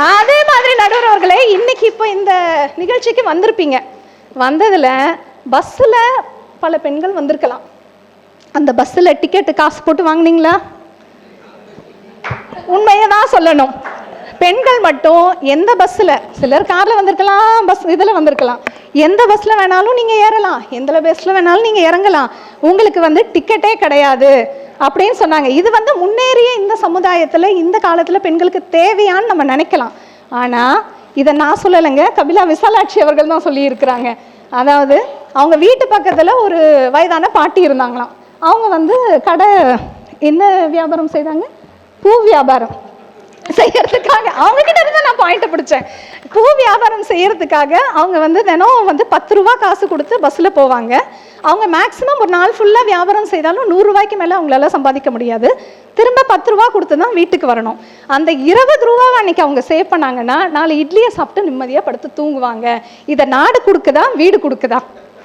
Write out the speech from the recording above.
அதே மாதிரி நடுவர் அவர்களே, இன்னைக்கு இப்போ இந்த நிகழ்ச்சிக்கு வந்திருப்பீங்க. வந்ததுல பஸ்ஸில் பல பெண்கள் வந்திருக்கலாம். அந்த பஸ்ஸில் டிக்கெட்டு காசு போட்டு வாங்கினீங்களா? உண்மையை தான் சொல்லணும். பெண்கள் மட்டும் எந்த பஸ்ஸில், சிலர் காரில் வந்திருக்கலாம், பஸ் இதில் வந்திருக்கலாம், எந்த பஸ்ஸில் வேணாலும் நீங்கள் ஏறலாம், எந்த பஸ்ஸில் வேணாலும் நீங்கள் இறங்கலாம், உங்களுக்கு டிக்கெட்டே கிடையாது அப்படின்னு சொன்னாங்க. இது முன்னேறிய இந்த சமுதாயத்தில் இந்த காலத்தில் பெண்களுக்கு தேவையான்னு நம்ம நினைக்கலாம். ஆனால் இதை நான் சொல்லலைங்க, கபிலா விசாலாட்சி அவர்கள் தான் சொல்லியிருக்கிறாங்க. அதாவது அவங்க வீட்டு பக்கத்தில் ஒரு வயதான பாட்டி இருந்தாங்களாம். அவங்க கடை என்ன வியாபாரம் செய்தாங்க? பூ வியாபாரம் செய்யறதுக்காக அவங்க கிட்ட இருந்து நான் பாயிண்ட்டை பிடிச்சேன். பூ வியாபாரம் செய்யறதுக்காக அவங்க தினம் 10 ரூபா காசு கொடுத்து பஸ்ஸில் போவாங்க. அவங்க மேக்ஸிமம் ஒரு நாள் ஃபுல்லாக வியாபாரம் செய்தாலும் 100 ரூபாய்க்கு மேலே அவங்களால சம்பாதிக்க முடியாது. திரும்ப 10 ரூபா கொடுத்து தான் வீட்டுக்கு வரணும். அந்த 20 ரூபாவை அன்னைக்கு அவங்க சேவ் பண்ணாங்கன்னா 4 இட்லியை சாப்பிட்டு நிம்மதியாக படுத்து தூங்குவாங்க. இதை நாடு கொடுக்குதா, வீடு கொடுக்குதா?